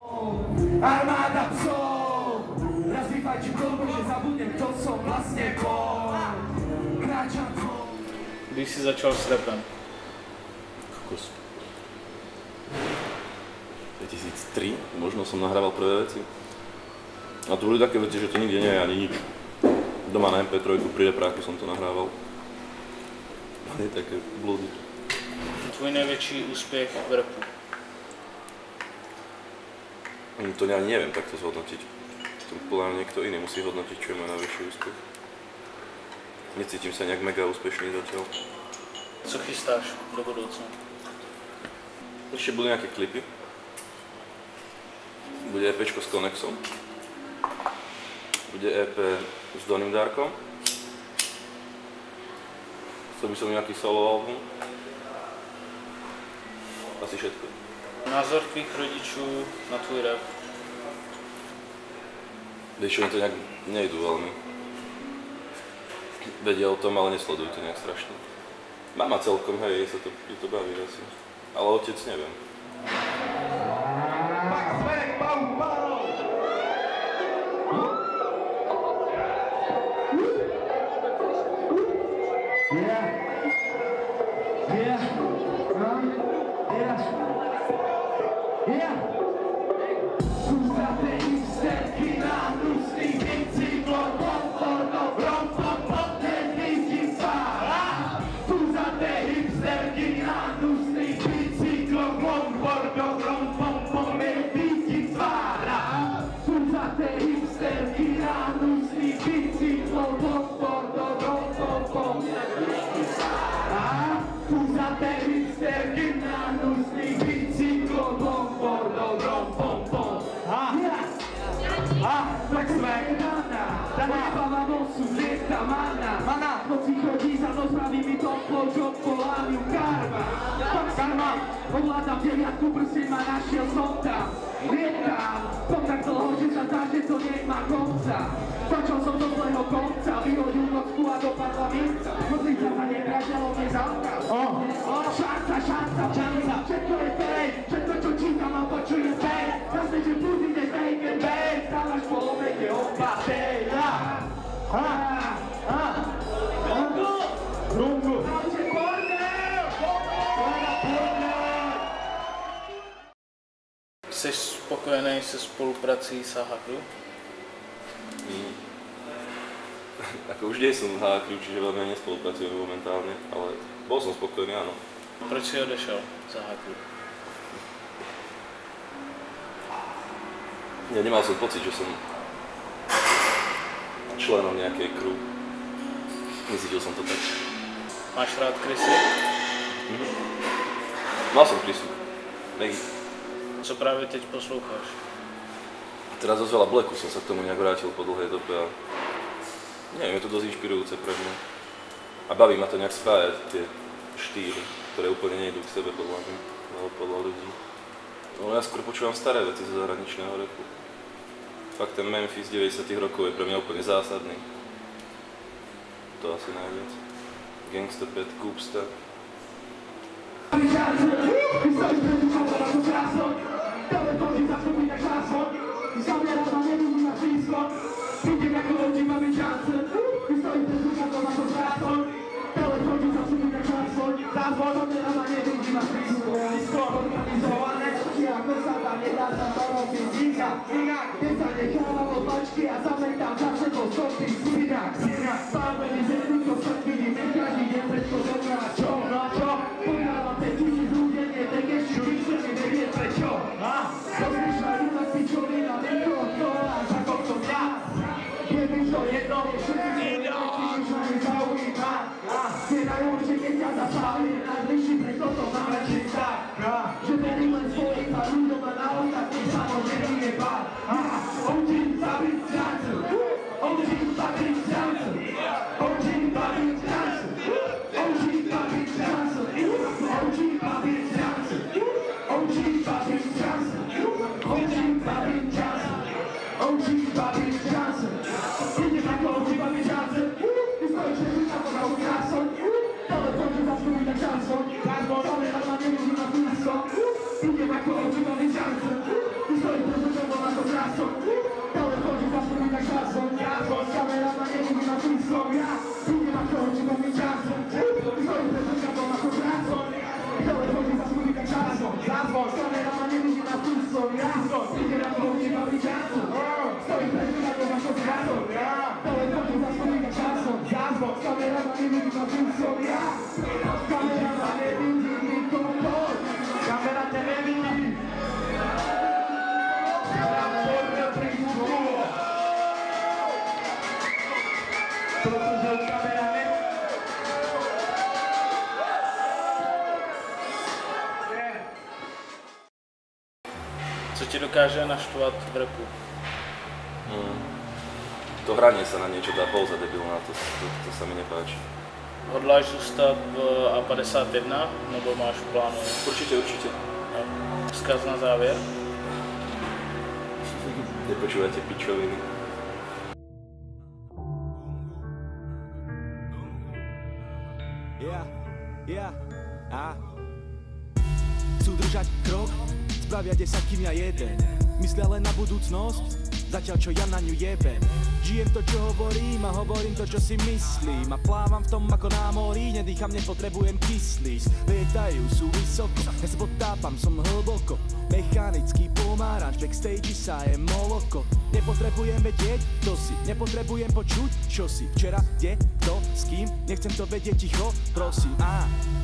Armáda psov, razbývajte kolbu, že zabudnem, kto som vlastne bol. Kráčam tvoj. Když si začal s rapem? Kokos. 2003, možno som nahrával prvé veci. A to boli také veci, že to nikde nie je ani nič. Doma na MP3 pri repráku som to nahrával. A je také blúdy. Tvoj největší úspěch v rapu? To ja neviem takto zhodnotiť. To podľa mňa niekto iný musí hodnotiť, čo je môj najväčší úspech. Necítim sa nejak mega úspešný zatiaľ. Co chystáš do budoucna? Ešte budú nejaké klipy. Bude EPčko s Konexom. Bude EP s Donnym Darkom. Chcel by som nejaký solo album. Asi všetko. Názor tvých rodičů na tvůj rap? Vieš čo, mi to nejak nejdu veľmi. Vedia o tom, ale nesledujú to nejak strašne. Mama celkom, hej, sa to baví asi. Ale otec neviem. Mana, noci chodí za mnou, spraví mi to pločok, volám ju karma. Karma, ovládam deviatku, prsteň ma našiel som tam. Lietam, som tak dlho, že sa zdá, že to nemá konca. Začal som do zlého konca, vyhodil nocku a dopadla minca. Modlica za nepriateľom je zákaz. Šanca, všetko je fake, všetko čo čítam a počujem fake. Jasne, že blues ide fake and bake, stávaš po obete opatej. Jsi spokojený se spoluprací s H-Crew? Ako už nie som v H-Crew, čiže veľmi nespolupracujeme momentálne, ale bol som spokojný, áno. Proč si odešel z H-Crew? Ja nemal som pocit, že som členom nejakej crew. Necítil som to tak. Máš rád Chrissy? Mal som Chrissy. Maggie. Co právě teď posloucháš? Teraz dosť veľa Blacku som sa k tomu nejak vrátil po dlhej dobe a neviem, je to dosť inšpirujúce pre mňa. A baví ma to nejak spájať tie štýly, ktoré úplne nejdú k sebe podľa mňa, alebo podľa ľudí. No ja skôr počúvam staré veci zo zahraničného rapu. Fakt ten Memphis 90 rokov je pre mňa úplne zásadný. To asi najviac. Gangsta Pet, Koopsta. OG som ja. Ide na pouči fabrikátu. Stojí pred ako vašou zradou. Telefónu zastavím časom. Jazbok, kamera ma nevidí, ma tu som ja. Kamera ma nevidí, nikoho. Kamera ťa nevidí. Transporter prísluchu. Protože už kamera nevidí. Co ti dokáže naštvat v rapu? To hranie sa na niečo, tá pouza debilná, to sa mi nepáči. Hodláš zůstat v A51, nebo máš v plánu? Určite. Vzkaz na závěr? Nepočúvajte pičoviny. Chcú držať krok, spravia 10 kým ja jeden. Myslia len na budúcnosť, zatiaľ čo ja na ňu jebem. Žijem to, čo hovorím a hovorím to, čo si myslím. A plávam v tom ako na mori, nedýcham, nepotrebujem kyslík. Lietajú, sú vysoko, ja sa potápam, som hlboko. Mechanický pomáranč, backstage sa je moloko. Nepotrebujem vedieť, kto si, nepotrebujem počuť, čo si. Včera, kde, kto, s kým, nechcem to vedieť ticho, prosím.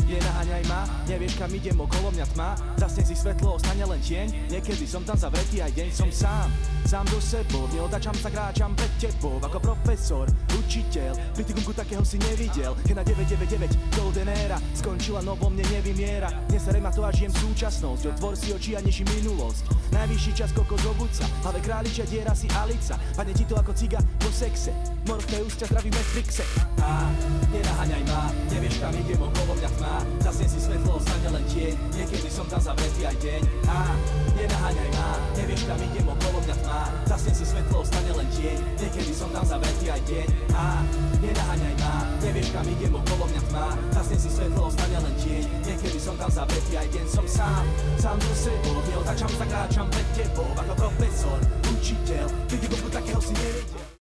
Nenaháňaj ma, nevieš kam idem, okolo mňa tma. Zasne si svetlo, ostane len tieň. Niekedy som tam zavretý, aj deň som sám so sebou. Neotáčam sa, kráčam pred tebou, ako profesor, učiteľ. Pritikunku takého si nevidel, keď na 999 Golden Era skončila, no vo mne nevymiera. Neserem na to a žijem súčasnosť, otvor si oči a neši minulosť. Najvyšší čas kokos obúca, hlave králičia diera si Alica. Padne ti to ako ciga po sexe, Morpheus ťa zdraví v Matrixe. Nenaháňaj ma, nevieš kam idem, okolo mňa tma. Zasne si svetlo, ostane len tieň. Niekedy som tam zavretý aj deň. Nenaháňaj ma, nevieš kam idem, okolo mňa tma. Zasne si svetlo, ostane len tieň. Niekedy som tam zavretý aj deň. Nenaháňaj ma, nevieš kam idem, okolo mňa tma. Zasne si svetlo, ostane len tieň. Niekedy som tam zavretý aj deň. Som sám so sebou. Neotáčam sa, kráčam pred tebou, ako profesor, učiteľ. Pritikunku takého si nevidel.